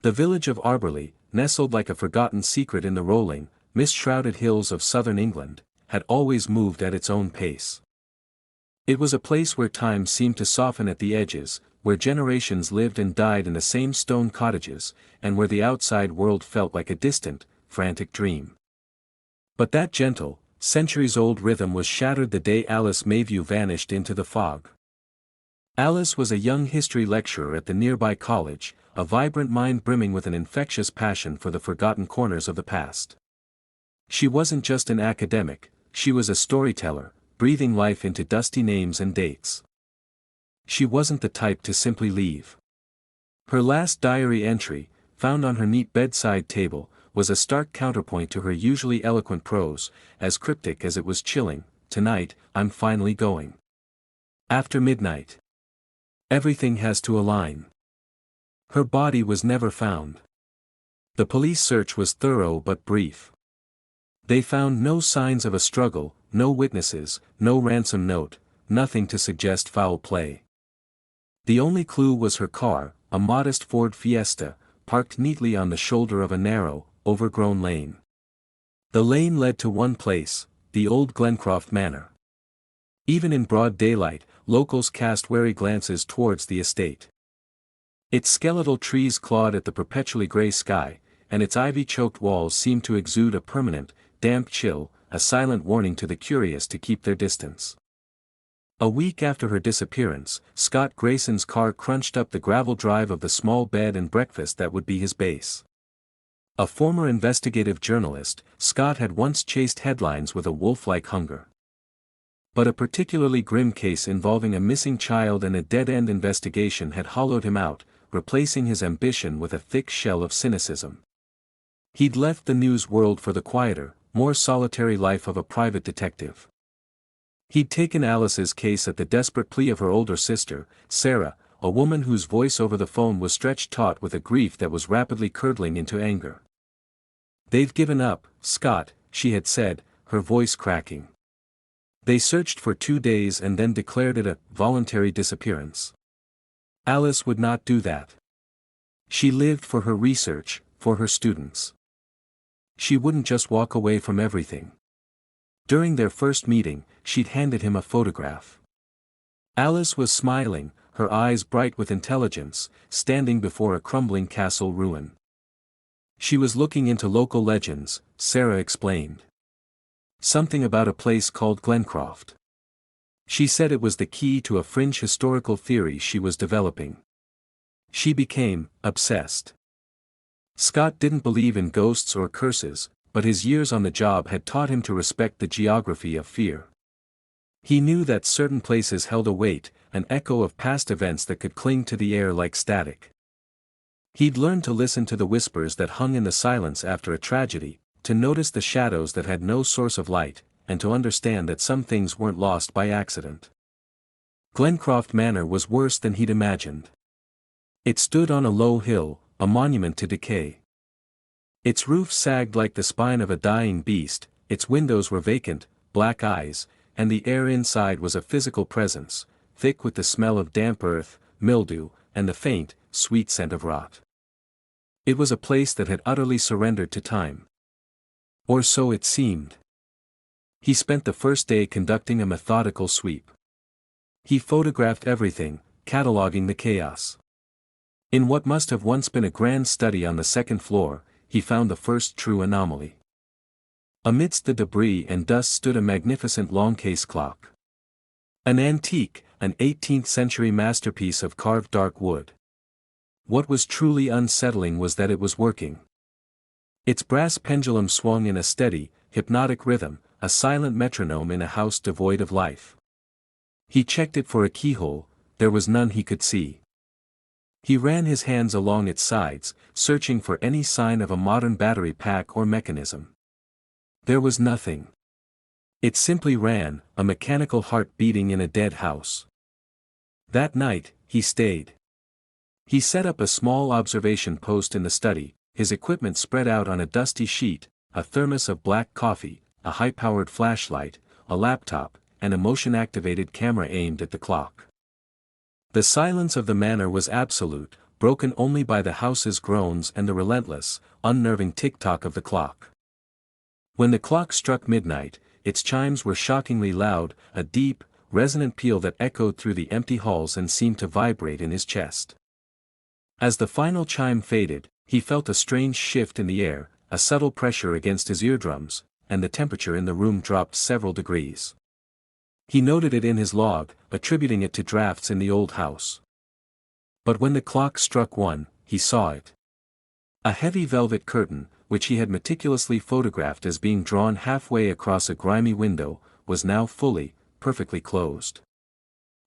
The village of Arborley, nestled like a forgotten secret in the rolling, mist-shrouded hills of southern England, had always moved at its own pace. It was a place where time seemed to soften at the edges, where generations lived and died in the same stone cottages, and where the outside world felt like a distant, frantic dream. But that gentle, centuries-old rhythm was shattered the day Alice Mayview vanished into the fog. Alice was a young history lecturer at the nearby college, a vibrant mind brimming with an infectious passion for the forgotten corners of the past. She wasn't just an academic, she was a storyteller, breathing life into dusty names and dates. She wasn't the type to simply leave. Her last diary entry, found on her neat bedside table, was a stark counterpoint to her usually eloquent prose, as cryptic as it was chilling. "Tonight, I'm finally going. After midnight. Everything has to align." Her body was never found. The police search was thorough but brief. They found no signs of a struggle, no witnesses, no ransom note, nothing to suggest foul play. The only clue was her car, a modest Ford Fiesta, parked neatly on the shoulder of a narrow, overgrown lane. The lane led to one place, the old Glencroft Manor. Even in broad daylight, locals cast wary glances towards the estate. Its skeletal trees clawed at the perpetually grey sky, and its ivy-choked walls seemed to exude a permanent, damp chill, a silent warning to the curious to keep their distance. A week after her disappearance, Scott Grayson's car crunched up the gravel drive of the small bed and breakfast that would be his base. A former investigative journalist, Scott had once chased headlines with a wolf-like hunger. But a particularly grim case involving a missing child and a dead-end investigation had hollowed him out, replacing his ambition with a thick shell of cynicism. He'd left the news world for the quieter, more solitary life of a private detective. He'd taken Alice's case at the desperate plea of her older sister, Sarah, a woman whose voice over the phone was stretched taut with a grief that was rapidly curdling into anger. "They've given up, Scott," she had said, her voice cracking. "They searched for 2 days and then declared it a voluntary disappearance." Alice would not do that. She lived for her research, for her students. She wouldn't just walk away from everything. During their first meeting, she'd handed him a photograph. Alice was smiling, her eyes bright with intelligence, standing before a crumbling castle ruin. She was looking into local legends, Sarah explained. Something about a place called Glencroft. She said it was the key to a fringe historical theory she was developing. She became obsessed. Scott didn't believe in ghosts or curses, but his years on the job had taught him to respect the geography of fear. He knew that certain places held a weight, an echo of past events that could cling to the air like static. He'd learned to listen to the whispers that hung in the silence after a tragedy, to notice the shadows that had no source of light, and to understand that some things weren't lost by accident. Glencroft Manor was worse than he'd imagined. It stood on a low hill, a monument to decay. Its roof sagged like the spine of a dying beast, its windows were vacant, black eyes, and the air inside was a physical presence, thick with the smell of damp earth, mildew, and the faint, sweet scent of rot. It was a place that had utterly surrendered to time. Or so it seemed. He spent the first day conducting a methodical sweep. He photographed everything, cataloging the chaos. In what must have once been a grand study on the second floor, he found the first true anomaly. Amidst the debris and dust stood a magnificent long-case clock. An antique, an 18th-century masterpiece of carved dark wood. What was truly unsettling was that it was working. Its brass pendulum swung in a steady, hypnotic rhythm, a silent metronome in a house devoid of life. He checked it for a keyhole, there was none he could see. He ran his hands along its sides, searching for any sign of a modern battery pack or mechanism. There was nothing. It simply ran, a mechanical heart beating in a dead house. That night, he stayed. He set up a small observation post in the study, his equipment spread out on a dusty sheet, a thermos of black coffee, a high-powered flashlight, a laptop, and a motion-activated camera aimed at the clock. The silence of the manor was absolute, broken only by the house's groans and the relentless, unnerving tick-tock of the clock. When the clock struck midnight, its chimes were shockingly loud, a deep, resonant peal that echoed through the empty halls and seemed to vibrate in his chest. As the final chime faded, he felt a strange shift in the air, a subtle pressure against his eardrums, and the temperature in the room dropped several degrees. He noted it in his log, attributing it to drafts in the old house. But when the clock struck 1, he saw it. A heavy velvet curtain, which he had meticulously photographed as being drawn halfway across a grimy window, was now fully, perfectly closed.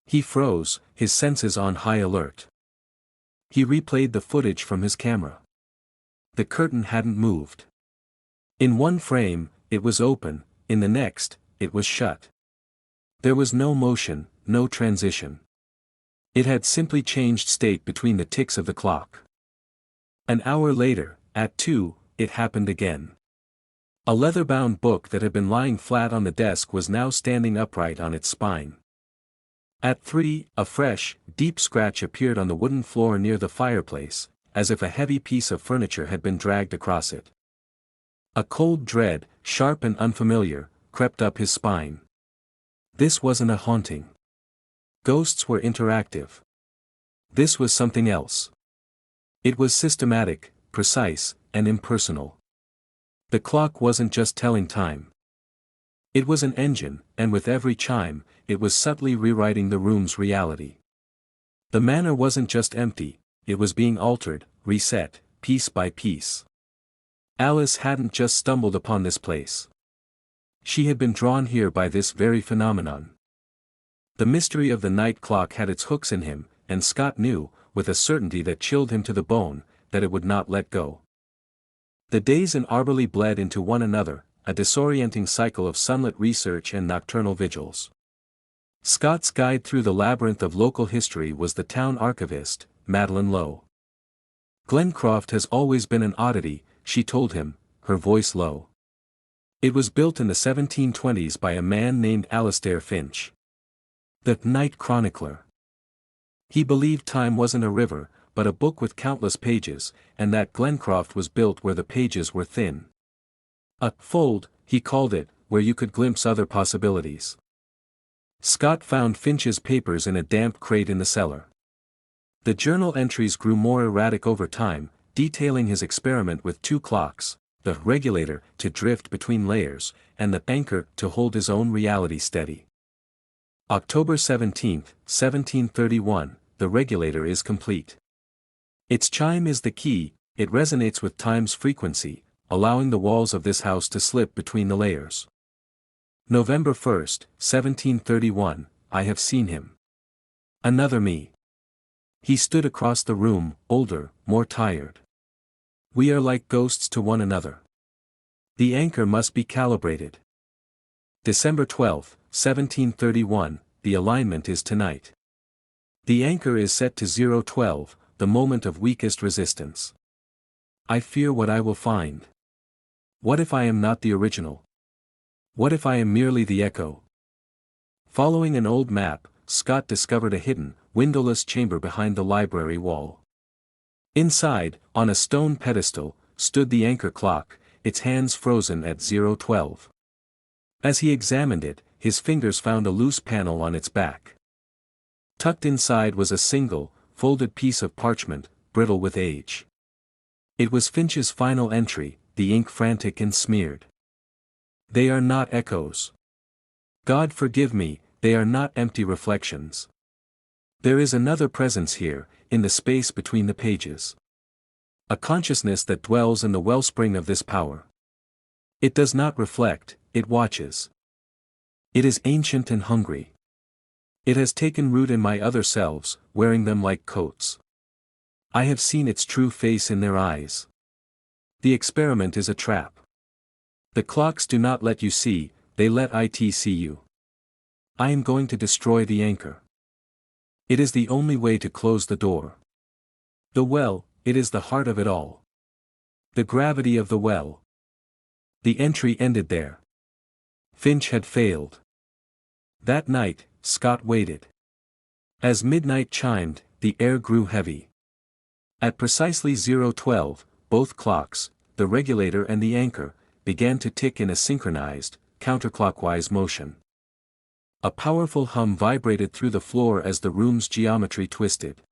He froze, his senses on high alert. He replayed the footage from his camera. The curtain hadn't moved. In one frame, it was open, in the next, it was shut. There was no motion, no transition. It had simply changed state between the ticks of the clock. An hour later, at 2, it happened again. A leather-bound book that had been lying flat on the desk was now standing upright on its spine. At 3, a fresh, deep scratch appeared on the wooden floor near the fireplace, as if a heavy piece of furniture had been dragged across it. A cold dread, sharp and unfamiliar, crept up his spine. This wasn't a haunting. Ghosts were interactive. This was something else. It was systematic, precise, and impersonal. The clock wasn't just telling time. It was an engine, and with every chime, it was subtly rewriting the room's reality. The manor wasn't just empty, it was being altered, reset, piece by piece. Alice hadn't just stumbled upon this place. She had been drawn here by this very phenomenon. The mystery of the night clock had its hooks in him, and Scott knew, with a certainty that chilled him to the bone, that it would not let go. The days in Arborley bled into one another, a disorienting cycle of sunlit research and nocturnal vigils. Scott's guide through the labyrinth of local history was the town archivist, Madeline Lowe. Glencroft has always been an oddity, she told him, her voice low. It was built in the 1720s by a man named Alastair Finch. The Night Chronicler. He believed time wasn't a river, but a book with countless pages, and that Glencroft was built where the pages were thin. A fold, he called it, where you could glimpse other possibilities. Scott found Finch's papers in a damp crate in the cellar. The journal entries grew more erratic over time, detailing his experiment with 2 clocks, the regulator to drift between layers, and the anchor to hold his own reality steady. October 17, 1731, the regulator is complete. Its chime is the key, it resonates with time's frequency, allowing the walls of this house to slip between the layers. November 1, 1731, I have seen him. Another me. He stood across the room, older, more tired. We are like ghosts to one another. The anchor must be calibrated. December 12, 1731, the alignment is tonight. The anchor is set to 012, the moment of weakest resistance. I fear what I will find. What if I am not the original? What if I am merely the echo? Following an old map, Scott discovered a hidden, windowless chamber behind the library wall. Inside, on a stone pedestal, stood the anchor clock, its hands frozen at 012. As he examined it, his fingers found a loose panel on its back. Tucked inside was a single, folded piece of parchment, brittle with age. It was Finch's final entry, the ink frantic and smeared. They are not echoes. God forgive me, they are not empty reflections. There is another presence here, in the space between the pages. A consciousness that dwells in the wellspring of this power. It does not reflect, it watches. It is ancient and hungry. It has taken root in my other selves, wearing them like coats. I have seen its true face in their eyes. The experiment is a trap. The clocks do not let you see, they let it see you. I am going to destroy the anchor. It is the only way to close the door. The well, it is the heart of it all. The gravity of the well. The entry ended there. Finch had failed. That night, Scott waited. As midnight chimed, the air grew heavy. At precisely 0:12, both clocks, the regulator and the anchor, began to tick in a synchronized, counterclockwise motion. A powerful hum vibrated through the floor as the room's geometry twisted.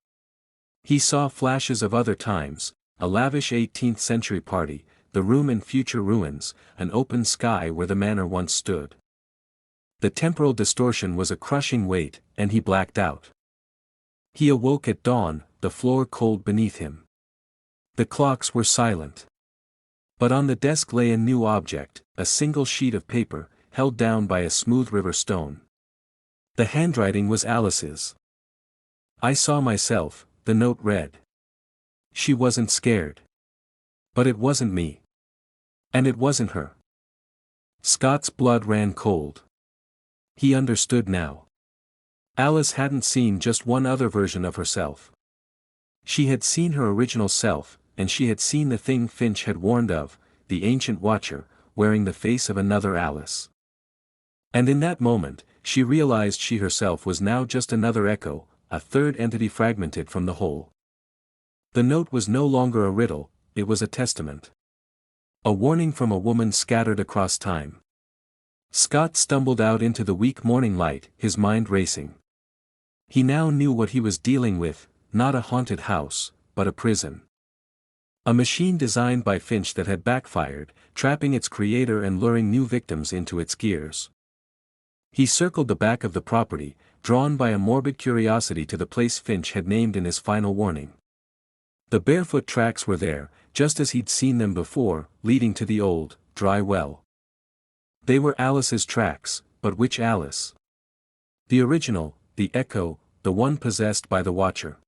He saw flashes of other times, a lavish 18th century party, the room in future ruins, an open sky where the manor once stood. The temporal distortion was a crushing weight, and he blacked out. He awoke at dawn, the floor cold beneath him. The clocks were silent. But on the desk lay a new object, a single sheet of paper, held down by a smooth river stone. The handwriting was Alice's. "I saw myself," the note read. "She wasn't scared. But it wasn't me. And it wasn't her." Scott's blood ran cold. He understood now. Alice hadn't seen just one other version of herself. She had seen her original self, and she had seen the thing Finch had warned of, the ancient watcher, wearing the face of another Alice. And in that moment, she realized she herself was now just another echo, a third entity fragmented from the whole. The note was no longer a riddle, it was a testament. A warning from a woman scattered across time. Scott stumbled out into the weak morning light, his mind racing. He now knew what he was dealing with, not a haunted house, but a prison. A machine designed by Finch that had backfired, trapping its creator and luring new victims into its gears. He circled the back of the property, drawn by a morbid curiosity to the place Finch had named in his final warning. The barefoot tracks were there, just as he'd seen them before, leading to the old, dry well. They were Alice's tracks, but which Alice? The original, the echo, the one possessed by the Watcher.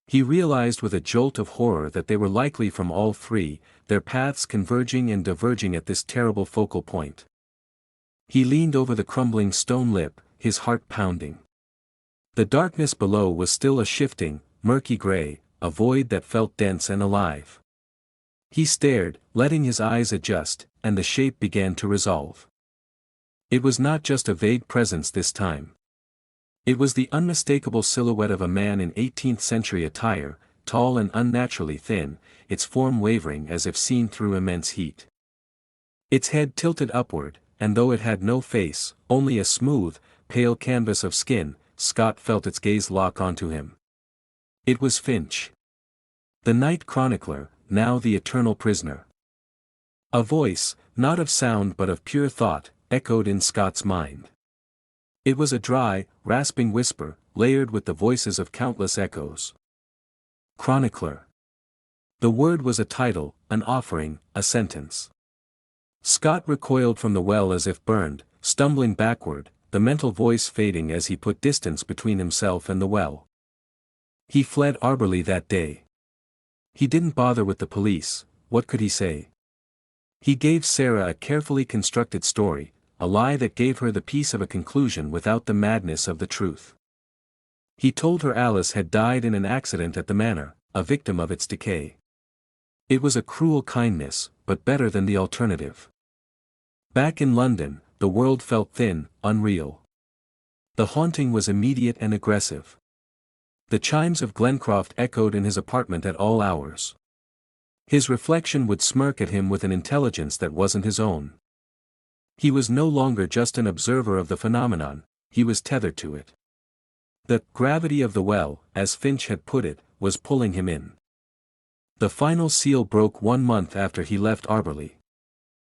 He realized with a jolt of horror that they were likely from all three, their paths converging and diverging at this terrible focal point. He leaned over the crumbling stone lip, his heart pounding. The darkness below was still a shifting, murky gray, a void that felt dense and alive. He stared, letting his eyes adjust, and the shape began to resolve. It was not just a vague presence this time. It was the unmistakable silhouette of a man in 18th century attire, tall and unnaturally thin, its form wavering as if seen through immense heat. Its head tilted upward, and though it had no face, only a smooth, pale canvas of skin, Scott felt its gaze lock onto him. It was Finch. The night chronicler, now the eternal prisoner. A voice, not of sound but of pure thought, echoed in Scott's mind. It was a dry, rasping whisper, layered with the voices of countless echoes. Chronicler. The word was a title, an offering, a sentence. Scott recoiled from the well as if burned, stumbling backward, the mental voice fading as he put distance between himself and the well. He fled Arborley that day. He didn't bother with the police, what could he say? He gave Sarah a carefully constructed story, a lie that gave her the peace of a conclusion without the madness of the truth. He told her Alice had died in an accident at the manor, a victim of its decay. It was a cruel kindness, but better than the alternative. Back in London, the world felt thin, unreal. The haunting was immediate and aggressive. The chimes of Glencroft echoed in his apartment at all hours. His reflection would smirk at him with an intelligence that wasn't his own. He was no longer just an observer of the phenomenon, he was tethered to it. The gravity of the well, as Finch had put it, was pulling him in. The final seal broke 1 month after he left Arborley.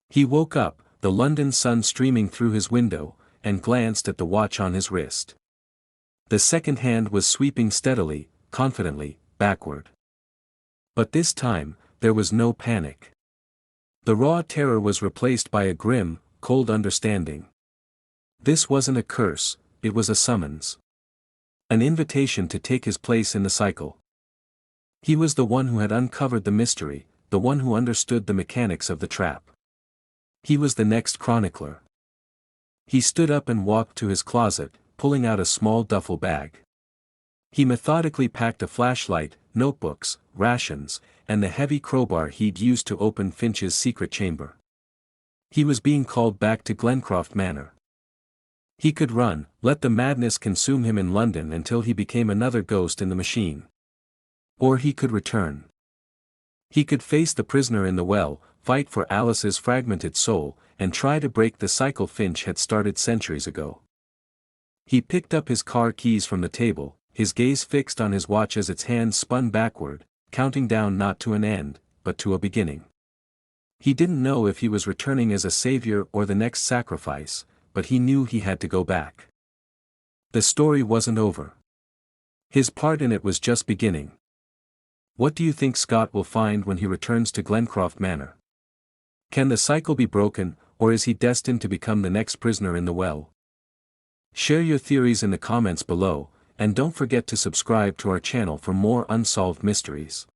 He woke up, the London sun streaming through his window, and glanced at the watch on his wrist. The second hand was sweeping steadily, confidently, backward. But this time, there was no panic. The raw terror was replaced by a grim, cold understanding. This wasn't a curse, it was a summons. An invitation to take his place in the cycle. He was the one who had uncovered the mystery, the one who understood the mechanics of the trap. He was the next chronicler. He stood up and walked to his closet, pulling out a small duffel bag. He methodically packed a flashlight, notebooks, rations, and the heavy crowbar he'd used to open Finch's secret chamber. He was being called back to Glencroft Manor. He could run, let the madness consume him in London until he became another ghost in the machine. Or he could return. He could face the prisoner in the well, fight for Alice's fragmented soul, and try to break the cycle Finch had started centuries ago. He picked up his car keys from the table, his gaze fixed on his watch as its hands spun backward, counting down not to an end, but to a beginning. He didn't know if he was returning as a savior or the next sacrifice, but he knew he had to go back. The story wasn't over. His part in it was just beginning. What do you think Scott will find when he returns to Glencroft Manor? Can the cycle be broken, or is he destined to become the next prisoner in the well? Share your theories in the comments below, and don't forget to subscribe to our channel for more unsolved mysteries.